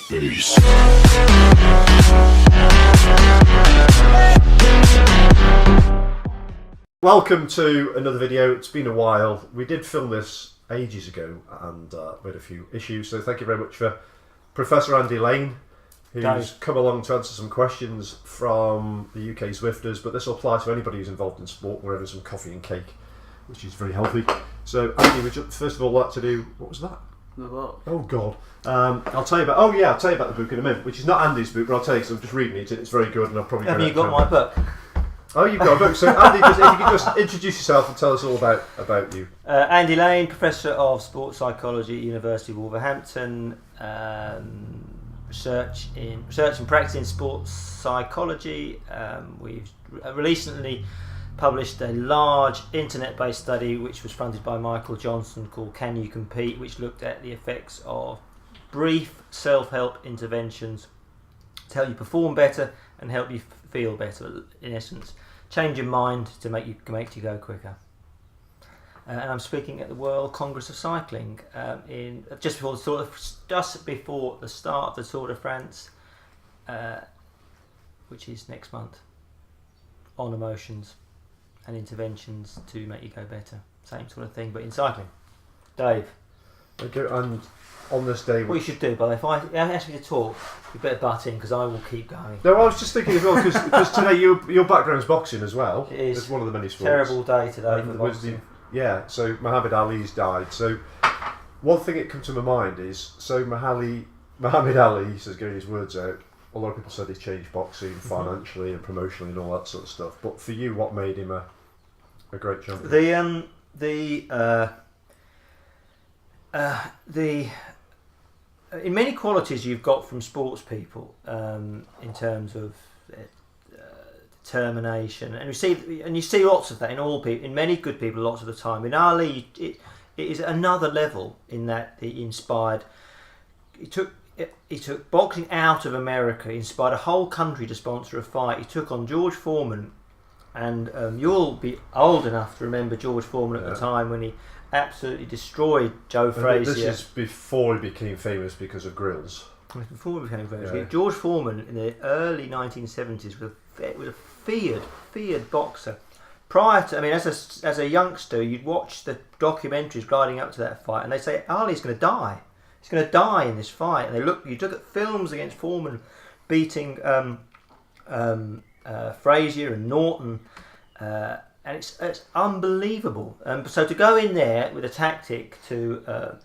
face. Welcome to another video. It's been a while. We did film this ages ago and we had a few issues, so thank you very much for Professor Andy Lane, who's come along to answer some questions from the UK Zwifters, but this will apply to anybody who's involved in sport. We're having some coffee and cake, which is very healthy. So Andy, would you first of all like to do, what was that? The what? Oh God. I'll tell you about the book in a minute, which is not Andy's book, but I'll tell you because I'm just reading it. It's very good and I'll probably Have you got my book? Oh, you've got a book. So Andy, if you could just introduce yourself and tell us all about you. Andy Lane, Professor of Sports Psychology at University of Wolverhampton. Research and practice in sports psychology. We've recently published a large internet-based study which was funded by Michael Johnson called Can You Compete, which looked at the effects of brief self-help interventions to help you perform better and help you feel better. In essence, change your mind to make you go quicker. And I'm speaking at the World Congress of Cycling just before the start of the Tour de France, which is next month, on emotions and interventions to make you go better. Same sort of thing, but in cycling. Dave. Okay, and on this day... What you should do, by the way, if I ask you to talk, you better butt in, because I will keep going. No, I was just thinking as well, because today your background's boxing as well. It is. It's one of the many sports. Terrible day today for boxing. So Muhammad Ali's died. So one thing that comes to my mind is, so Muhammad Ali says, getting his words out, a lot of people said he changed boxing financially and promotionally and all that sort of stuff. But for you, what made him a great champion? In many qualities you've got from sports people, in terms of determination, and you see lots of that in all people, in many good people, lots of the time. In Ali, it is another level in that he inspired. He took boxing out of America. He inspired a whole country to sponsor a fight. He took on George Foreman, and you'll be old enough to remember George Foreman at the time when he absolutely destroyed Joe Frazier. This is before he became famous because of grills. Before he became famous, George Foreman in the early 1970s was a feared boxer. Prior to, as a youngster, you'd watch the documentaries gliding up to that fight, and they say Ali's going to die. He's going to die in this fight. And you look at films against Foreman beating Frazier and Norton, and it's unbelievable. So to go in there with a tactic to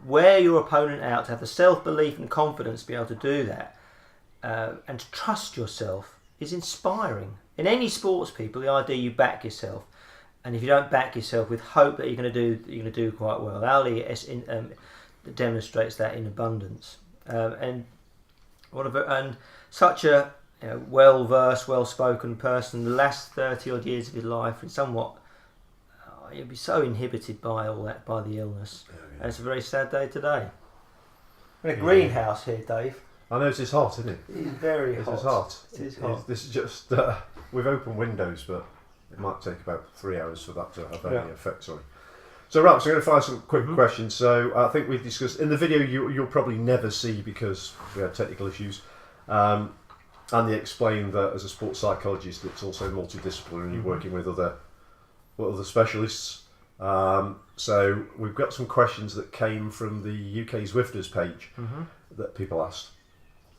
wear your opponent out, to have the self-belief and confidence to be able to do that, and to trust yourself is inspiring. In any sports people, the idea you back yourself, and if you don't back yourself with hope that you're going to do quite well. Ali demonstrates that in abundance, and such a well-versed, well-spoken person. The last 30 odd years of his life, and somewhat, he'll be so inhibited by all that, by the illness. And it's a very sad day today. We're in a greenhouse here, Dave. I know it's hot, isn't it? It's very hot. It's hot. It is hot. This is just we've opened windows, but it might take about 3 hours for that to have any effect. Sorry. So right, so I'm going to fire some quick questions. So I think we've discussed in the video you'll probably never see because we had technical issues. Andy explained that as a sports psychologist, it's also multidisciplinary, working with other specialists. So we've got some questions that came from the UK Zwifters page that people asked.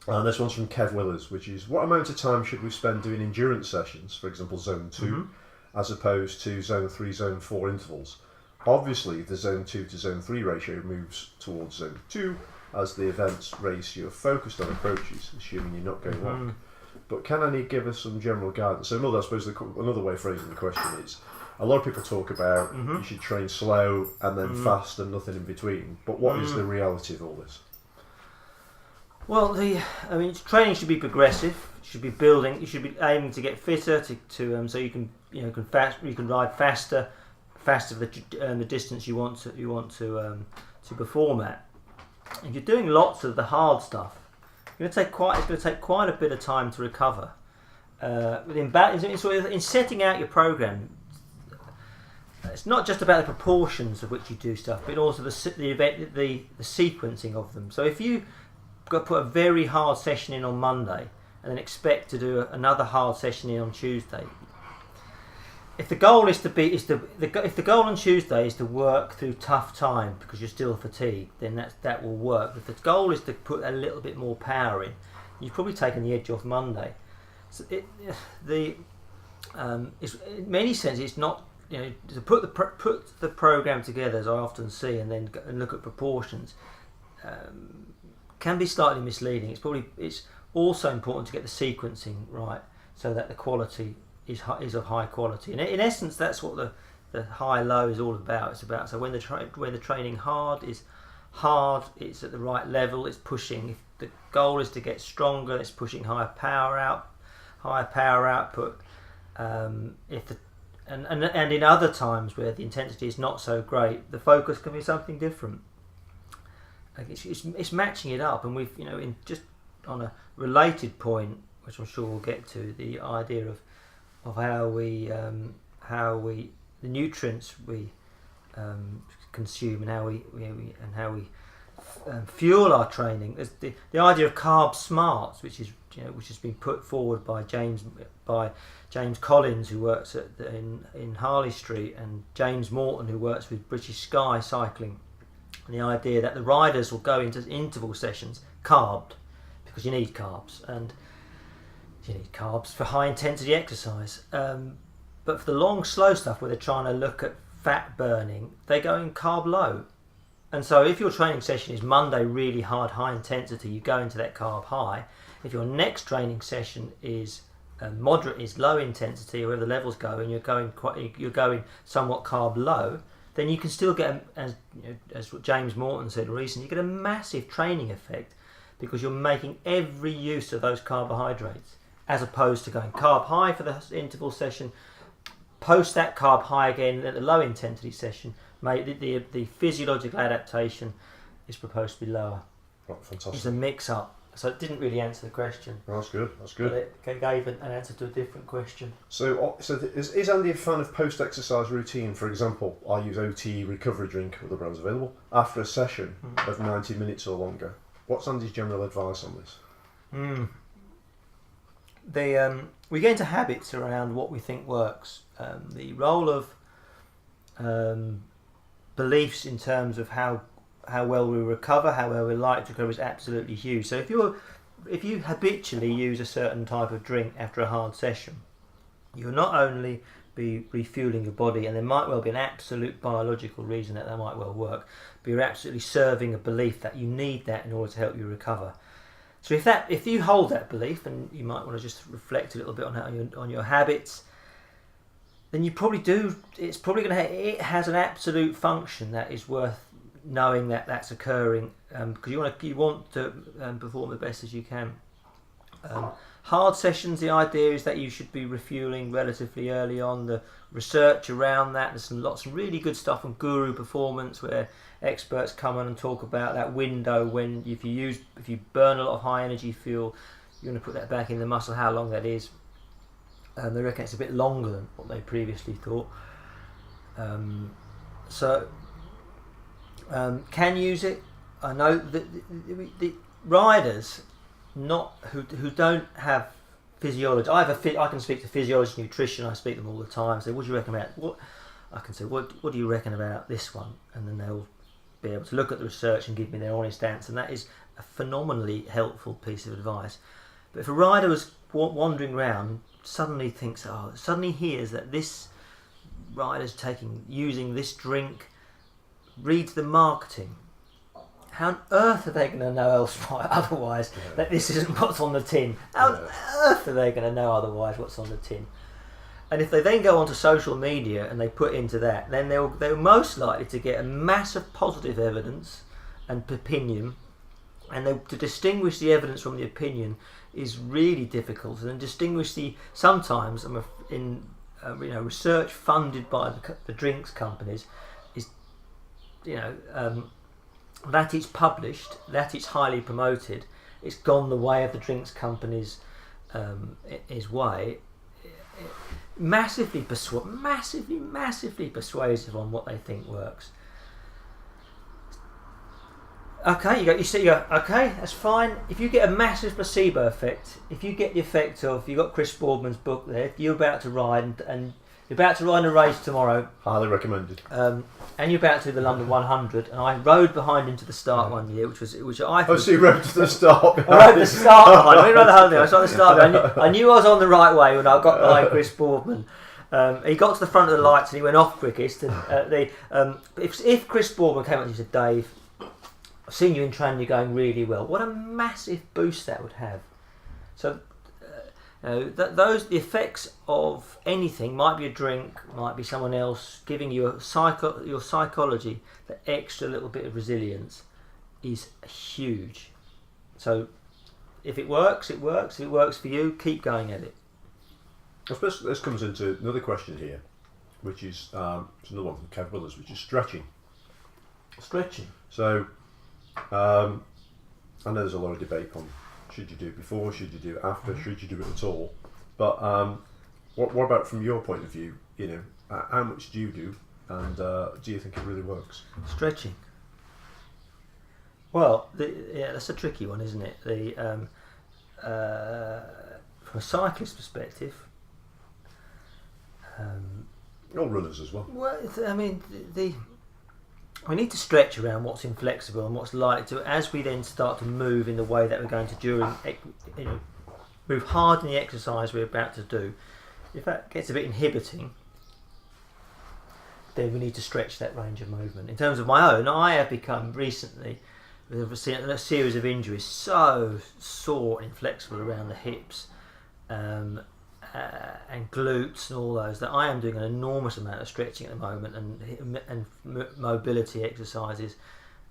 And this one's from Kev Willers, which is, what amount of time should we spend doing endurance sessions, for example zone 2, as opposed to zone 3, zone 4 intervals? Obviously, the zone 2 to zone 3 ratio moves towards zone 2 as the event's race you're focused on approaches, assuming you're not going long. But can Andy give us some general guidance? So I suppose another way of phrasing the question is, a lot of people talk about you should train slow and then fast and nothing in between. But what is the reality of all this? Well, training should be progressive. You should be building. You should be aiming to get fitter so you can ride faster the distance you want to perform at. If you're doing lots of the hard stuff, it's going to take quite a bit of time to recover. In setting out your program, it's not just about the proportions of which you do stuff, but also the sequencing of them. So if you put a very hard session in on Monday and then expect to do another hard session in on Tuesday. If the goal is if the goal on Tuesday is to work through tough time because you're still fatigued, then that will work. If the goal is to put a little bit more power in, you've probably taken the edge off Monday. So it's, in many senses, it's not, to put the program together, as I often see, and then look at proportions, can be slightly misleading. It's also important to get the sequencing right so that the quality is of high quality. And in essence, that's what the high-low is all about. It's about, so when the training hard is hard, it's at the right level, it's pushing. If the goal is to get stronger, it's pushing higher power output. And in other times where the intensity is not so great, the focus can be something different. Like it's matching it up, and we've in just on a related point, which I'm sure we'll get to, the idea of how the nutrients we consume and how we fuel our training. There's the idea of carb smarts, which has been put forward by James Collins, who works in Harley Street, and James Morton, who works with British Sky Cycling. And the idea that the riders will go into interval sessions carbed, because you need carbs, and you need carbs for high intensity exercise. But for the long, slow stuff where they're trying to look at fat burning, they go in carb low. And so if your training session is Monday really hard, high intensity, you go into that carb high. If your next training session is moderate, is low intensity, or wherever the levels go, and you're going somewhat carb low, then you can still get, as what James Morton said recently, you get a massive training effect because you're making every use of those carbohydrates, as opposed to going carb high for the interval session, post that carb high again at the low intensity session. The physiological adaptation is proposed to be lower. Oh, fantastic. It's a mix-up. So it didn't really answer the question. Oh, that's good. But it gave an answer to a different question. So is Andy a fan of post-exercise routine? For example, I use OTE recovery drink, other brands available, after a session of 90 minutes or longer. What's Andy's general advice on this? We get into habits around what we think works. The role of beliefs in terms of how well we recover, how well we like to recover, is absolutely huge. So if you habitually use a certain type of drink after a hard session, you'll not only be refueling your body, and there might well be an absolute biological reason that might well work, but you're absolutely serving a belief that you need that in order to help you recover. So if you hold that belief, and you might want to just reflect a little bit on your habits, then you probably do. It's probably it has an absolute function that is worth knowing that that's occurring, because you want to perform the best as you can. Hard sessions, the idea is that you should be refueling relatively early on. The research around that, there's lots of really good stuff on Guru Performance, where experts come in and talk about that window when if you burn a lot of high energy fuel, you're going to put that back in the muscle, how long that is. They reckon it's a bit longer than what they previously thought. Can use it. I know that the riders who don't have physiology. I can speak to physiology, nutrition. I speak to them all the time. So what do you reckon about what? I can say what do you reckon about this one, and then they'll be able to look at the research and give me their honest answer. And that is a phenomenally helpful piece of advice. But if a rider was wandering around, suddenly hears that this rider's using this drink, reads the marketing, how on earth are they going to know otherwise that this isn't what's on the tin? How on earth are they going to know otherwise what's on the tin? And if they then go onto social media and they put into that, then they're most likely to get a massive positive evidence and opinion, and to distinguish the evidence from the opinion is really difficult. And distinguish sometimes research funded by the drinks companies is that it's published, that it's highly promoted, it's gone the way of the drinks companies' way. Massively persuasive on what they think works. Okay, you go, okay, that's fine. If you get a massive placebo effect, if you get the effect of, you've got Chris Boardman's book there, if you're about to ride and you're about to ride a race tomorrow. Highly recommended. And you're about to do the London 100, and I rode behind him to the start one year, which I thought... Oh, so you rode to the start behind I rode the start behind him. I didn't ride the whole thing, I started the start behind. I knew I was on the right way when I got behind Chris Boardman. He got to the front of the lights and he went off quickest. And if Chris Boardman came up and he said, Dave, I've seen you in training, you're going really well. What a massive boost that would have. So, the effects of anything, might be a drink, might be someone else giving you your psychology, the extra little bit of resilience is huge. So, if it works, it works. If it works for you, keep going at it. I suppose this comes into another question here, which is it's another one from Kev Brothers, which is stretching. Stretching. So, I know there's a lot of debate on should you do it before, should you do it after, should you do it at all. But what about from your point of view? How much do you do, and do you think it really works? Stretching. Well, that's a tricky one, isn't it? From a cyclist perspective. All runners as well. Well, I mean, we need to stretch around what's inflexible and what's likely to, as we then start to move in the way that we're going to move hard in the exercise we're about to do. If that gets a bit inhibiting, then we need to stretch that range of movement. In terms of my own, I have become recently, with a series of injuries, so sore and inflexible around the hips and glutes and all those, that I am doing an enormous amount of stretching at the moment and mobility exercises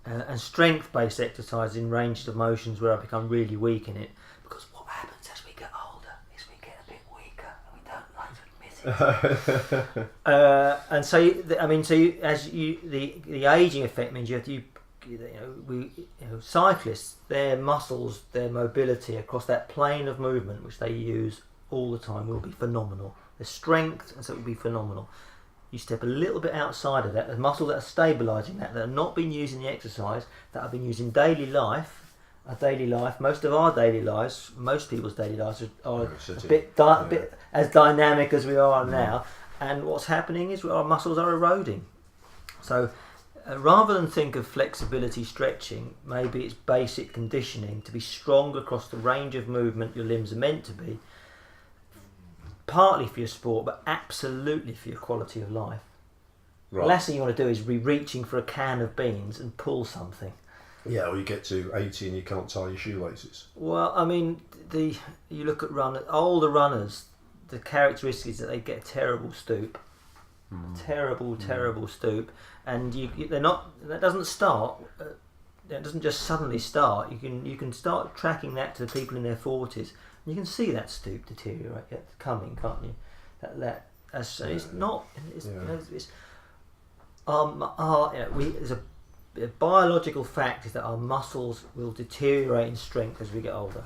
and strength-based exercises in ranges of motions where I become really weak in it, because what happens as we get older is we get a bit weaker and we don't like to admit it. And so the aging effect means you have to. Cyclists, their muscles, their mobility across that plane of movement which they use all the time will be phenomenal. The strength, and so it will be phenomenal. You step a little bit outside of that, the muscles that are stabilising that are not being used in the exercise, that have been used in daily life. Most of our daily lives, most people's daily lives are a bit as dynamic as we are now, and what's happening is our muscles are eroding. So rather than think of flexibility stretching, maybe it's basic conditioning to be strong across the range of movement your limbs are meant to be, partly for your sport, but absolutely for your quality of life. Right. The last thing you want to do is be reaching for a can of beans and pull something. Yeah, or you get to 80 and you can't tie your shoelaces. Well, I mean, you look at older runners, the characteristic is that they get a terrible stoop. Terrible stoop, and they're not. That doesn't start. It doesn't just suddenly start. You can start tracking that to the people in their 40s. You can see that stoop deteriorate coming, can't you? It's not. There's a biological fact is that our muscles will deteriorate in strength as we get older.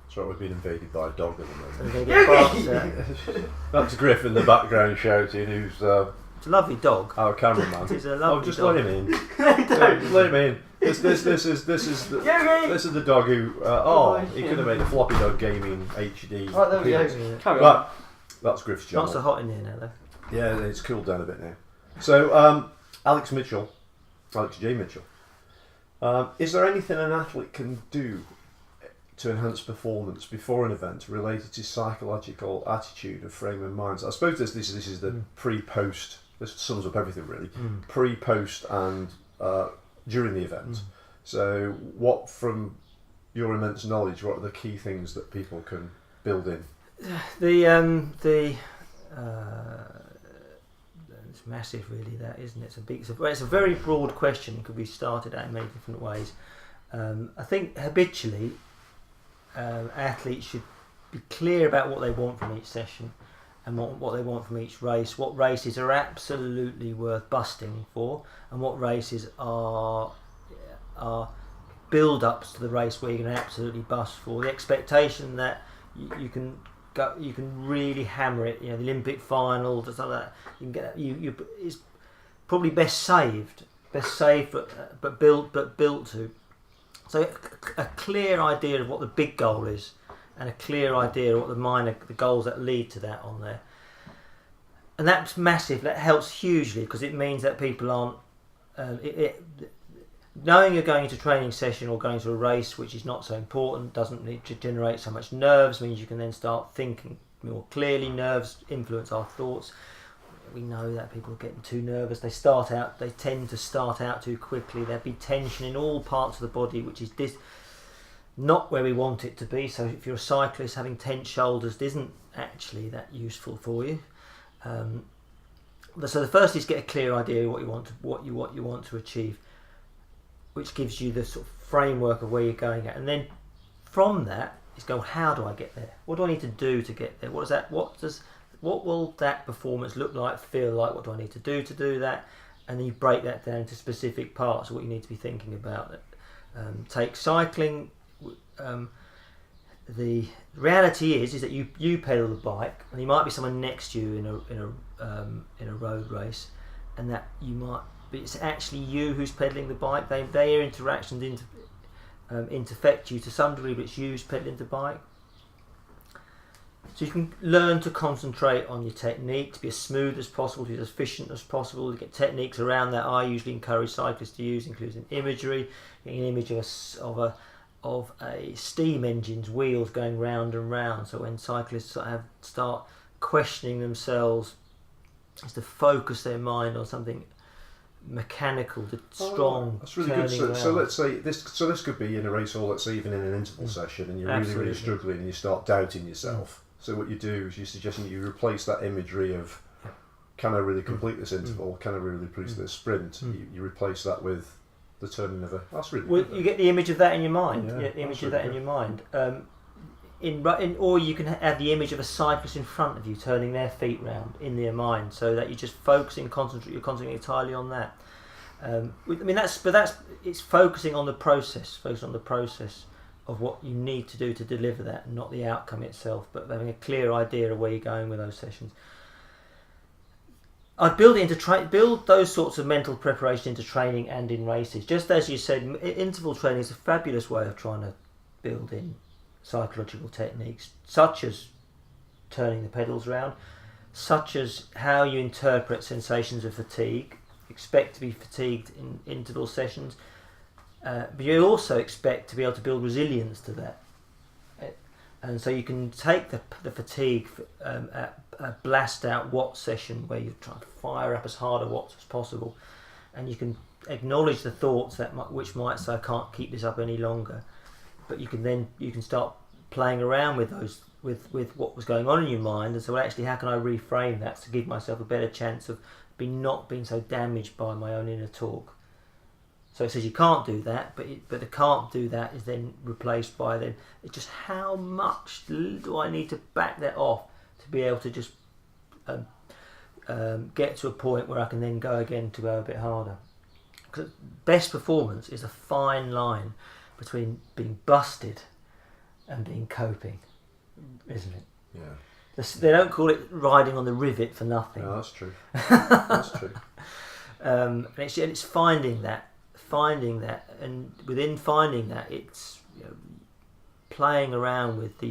That's right, we've been invaded by a dog at the moment. So we're going to get That's Griff in the background shouting, who's it's a lovely dog. Our cameraman. It's a lovely just dog. let him in. Just let him in. This is the dog who he could have made a floppy dog gaming HD. Right, there we go. Carry on. But that's Griff's channel. Not so hot in here now though. Yeah, it's cooled down a bit now. So Alex J. Mitchell, is there anything an athlete can do to enhance performance before an event related to psychological attitude of frame of mind? So I suppose this is the pre-post. This sums up everything really. Pre-post and during the event. So what, from your immense knowledge, what are the key things that people can build in? It's massive really, that, isn't it? It's a very broad question. It could be started out in many different ways. I think habitually athletes should be clear about what they want from each session and what they want from each race, what races are absolutely worth busting for, and what races are build-ups to the race where you're going to absolutely bust for. The expectation that you can really hammer it, the Olympic final, stuff like that. You can get it's probably best saved, but built to. So a clear idea of what the big goal is, and a clear idea of what the goals that lead to that on there. And that's massive. That helps hugely because it means that people aren't knowing you're going to a training session or going to a race, which is not so important, doesn't need to generate so much nerves, means you can then start thinking more clearly. Nerves influence our thoughts. We know that people are getting too nervous. They tend to start out too quickly. There'll be tension in all parts of the body, which is not where we want it to be. So if you're a cyclist, having tense shoulders isn't actually that useful for you. So the first is get a clear idea of what you want to achieve, which gives you the sort of framework of where you're going at, and then from that is go, how do I get there? What do I need to do to get there? What will that performance look like, feel like? What do I need to do that? And then you break that down into specific parts of what you need to be thinking about. Take cycling. The reality is that you pedal the bike, and there might be someone next to you in a road race, and that you might. But it's actually you who's pedaling the bike. Their interactions interfect you to some degree, but it's you who's pedaling the bike. So you can learn to concentrate on your technique, to be as smooth as possible, to be as efficient as possible, to get techniques around that I usually encourage cyclists to use, including imagery, getting an image of a steam engine's wheels going round and round. So when cyclists start questioning themselves, is to focus their mind on something mechanical, the strong. That's really good. So let's say this. So this could be in a race, or let's say even in an interval session, and you're really struggling, and you start doubting yourself. So what you do is you're suggesting you replace that imagery of, can I really complete this interval? Can I really complete this sprint? You replace that with the turning of a. That's really. Well, you get the image of that in your mind. Yeah, you get the image of that in your mind. Or you can have the image of a cyclist in front of you turning their feet round in their mind, so that you're just you're concentrating entirely on that. It's focusing on the process of what you need to do to deliver that, and not the outcome itself, but having a clear idea of where you're going with those sessions. I'd build those sorts of mental preparation into training and in races. Just as you said, interval training is a fabulous way of trying to build in psychological techniques, such as turning the pedals around, such as how you interpret sensations of fatigue. Expect to be fatigued in interval sessions, but you also expect to be able to build resilience to that. And so you can take the fatigue, blast out watt session where you're trying to fire up as hard a watts as possible, and you can acknowledge the thoughts which might say, I can't keep this up any longer. But you can start playing around with those, with what was going on in your mind, and so actually, how can I reframe that to give myself a better chance of not being so damaged by my own inner talk? So it says you can't do that, but the can't do that is then replaced by then it's just how much do I need to back that off to be able to just get to a point where I can then go again to go a bit harder. Because best performance is a fine line between being busted and being coping, isn't it? Yeah. They don't call it riding on the rivet for nothing. No, that's true. That's true. And it's finding that, and within finding that, it's playing around with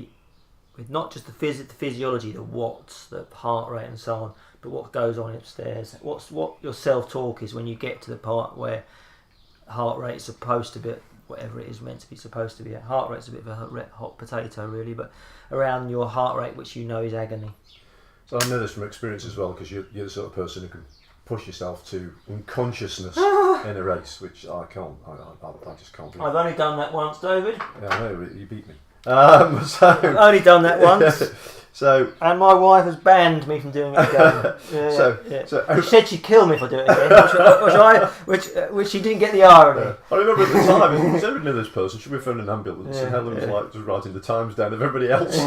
not just the physiology, the watts, the heart rate, and so on, but what goes on upstairs. What your self-talk is when you get to the part where heart rate is supposed to be whatever it is meant to be supposed to be at. Heart rate's a bit of a hot potato, really, but around your heart rate, which you know is agony. So I know this from experience as well, because you're the sort of person who can push yourself to unconsciousness in a race, which I can't. I just can't do. I've only done that once, David. Yeah, I know, you beat me. I've only done that once. So, and my wife has banned me from doing it again. She said she'd kill me if I do it again, which she didn't get the irony. I remember at the time, if every middle of this person should we phone an ambulance, and Helen was like just writing the times down of everybody else.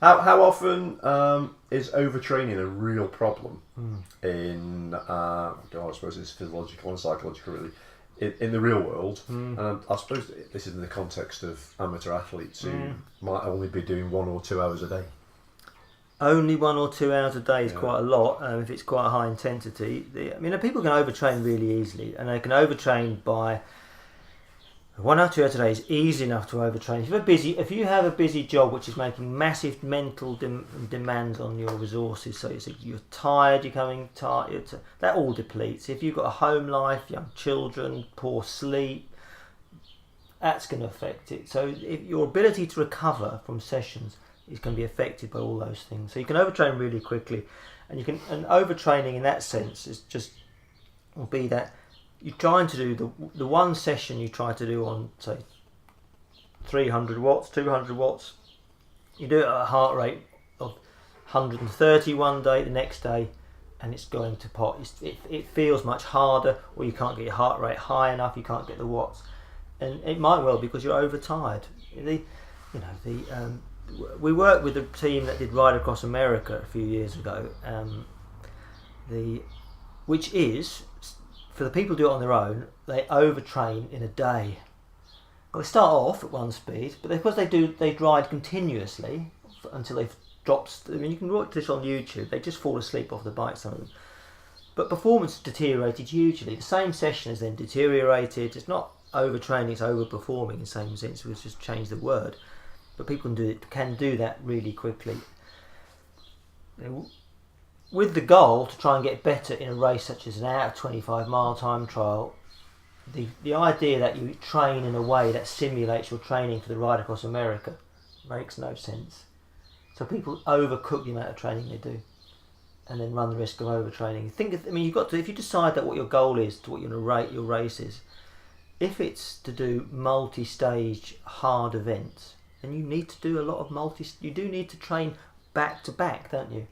How often is overtraining a real problem in? I suppose it's physiological and psychological, really. In the real world, and I suppose this is in the context of amateur athletes who might only be doing 1 or 2 hours a day. Only 1 or 2 hours a day is quite a lot, if it's quite high intensity. People can overtrain really easily, and they can overtrain by 1 or 2 hours a day is easy enough to overtrain. If you have a busy job which is making massive mental demands on your resources, so you're tired, you're coming tired, that all depletes. If you've got a home life, young children, poor sleep, that's going to affect it. So if your ability to recover from sessions is going to be affected by all those things. So you can overtrain really quickly, and overtraining in that sense will be that you're trying to do the one session you try to do on, say, 300 watts, 200 watts. You do it at a heart rate of 130 one day, the next day, and it's going to pot. It feels much harder, or you can't get your heart rate high enough, you can't get the watts. And it might well because you're overtired. We worked with a team that did Ride Across America a few years ago, which is, for the people who do it on their own, they overtrain in a day. Well, they start off at one speed, but because they ride continuously until they've dropped. I mean, you can watch this on YouTube. They just fall asleep off the bike, some of them. But performance deteriorated hugely. The same session is then deteriorated. It's not overtraining; it's overperforming in the same sense. We've just changed the word. But people can do that really quickly, with the goal to try and get better in a race such as an out of 25-mile time trial. The idea that you train in a way that simulates your training for the Ride Across America makes no sense. So people overcook the amount of training they do, and then run the risk of overtraining. You've got to, if you decide that what your goal is, to what you're going to rate your races, if it's to do multi-stage hard events, then you need to do a lot of you do need to train back to back, don't you?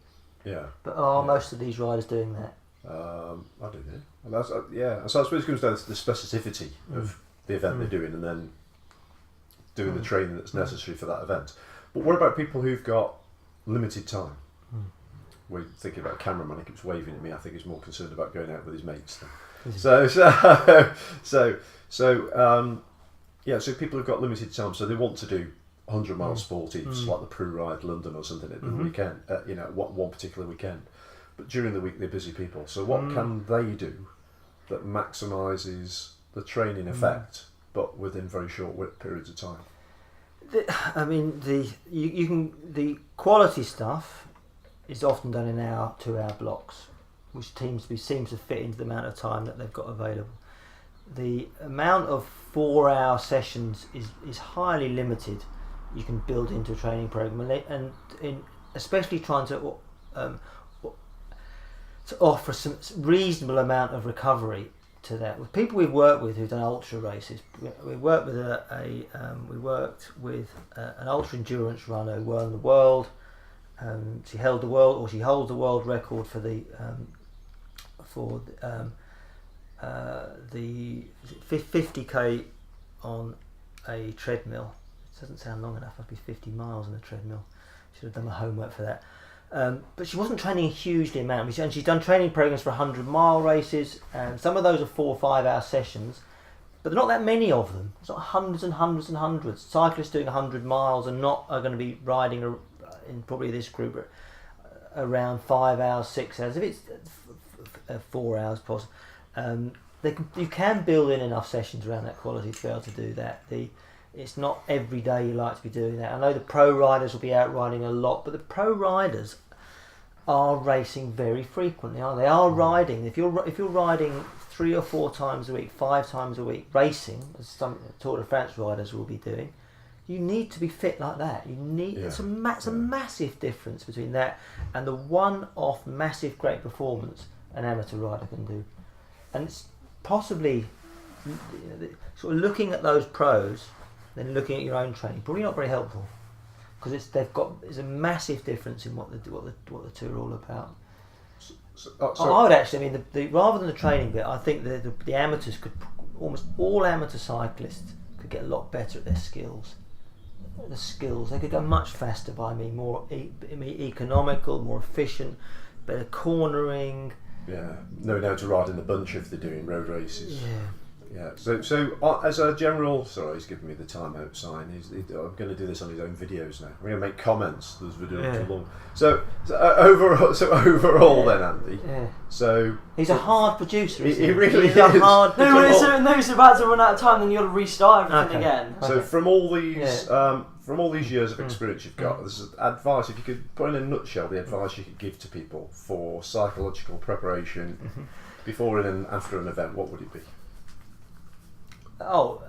Yeah. But are most of these riders doing that? I don't know. And that's, so I suppose it comes down to the specificity of the event they're doing, and then doing the training that's necessary for that event. But what about people who've got limited time? We're thinking about a cameraman. He keeps waving at me. I think he's more concerned about going out with his mates. So people have got limited time, so they want to do 100-mile sportives like the Prue Ride London or something at the weekend, one particular weekend. But during the week they're busy people. So what can they do that maximises the training effect, but within very short periods of time? The quality stuff is often done in 2-hour blocks, which seems to fit into the amount of time that they've got available. The amount of 4-hour sessions is highly limited. You can build into a training program, and especially trying to offer some reasonable amount of recovery to that. With people we've worked with who've done ultra races, we worked with an ultra endurance runner who won the world. She holds the world record for the 50k on a treadmill. It doesn't sound long enough. Must be 50 miles on a treadmill. Should have done my homework for that. But she wasn't training a hugely amount, and she's done training programs for 100-mile races, and some of those are 4 or 5 hour sessions, but there are not that many of them. It's not hundreds and hundreds and hundreds. Cyclists doing 100 miles are going to be riding in probably this group around 5 hours, 6 hours. If it's 4 hours possible, you can build in enough sessions around that quality to be able to do that. It's not every day you like to be doing that. I know the pro riders will be out riding a lot, but the pro riders are racing very frequently, aren't they? They are riding. If you're riding 3 or 4 times a week, 5 times a week, racing, as some Tour de France riders will be doing, you need to be fit like that. It's a massive difference between that and the one-off massive great performance an amateur rider can do. And it's possibly sort of looking at those pros, then looking at your own training, probably not very helpful, because there's a massive difference in what the two are all about. I would actually, rather than the training bit, I think the amateurs almost all amateur cyclists could get a lot better at their skills. They could go much faster by me, more economical, more efficient, better cornering. Yeah, knowing how to ride in a bunch if they're doing road races. Yeah. Yeah. So as a general, sorry, he's giving me the timeout sign. I'm going to do this on his own videos now. We're going to make comments. Those videos are too long. So overall, then Andy. Yeah. So he's a hard producer. He really he's is. a hard. No, it's about to run out of time. Then you got to restart everything again. So from all these years of experience you've got, this is advice. If you could put in a nutshell the advice you could give to people for psychological preparation before and after an event, what would it be? Oh,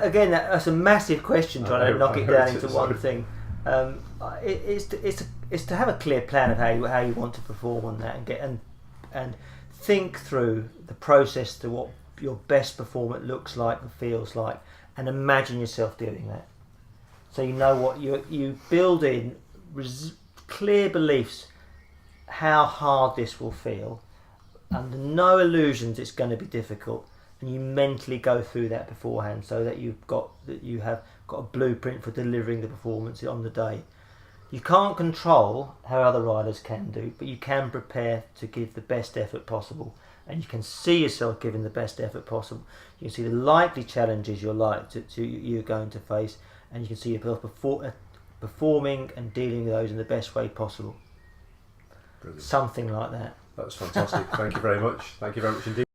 again, that's a massive question. Trying to knock it down into one thing. It's to have a clear plan of how you want to perform on that, and think through the process to what your best performance looks like and feels like, and imagine yourself doing that. So you know what you build in clear beliefs how hard this will feel, under no illusions it's going to be difficult, and you mentally go through that beforehand so that you have got a blueprint for delivering the performance on the day. You can't control how other riders can do, but you can prepare to give the best effort possible, and you can see yourself giving the best effort possible. You can see the likely challenges you're going to face, and you can see yourself performing and dealing with those in the best way possible. Brilliant. Something like that. That's fantastic. Thank you very much. Thank you very much indeed.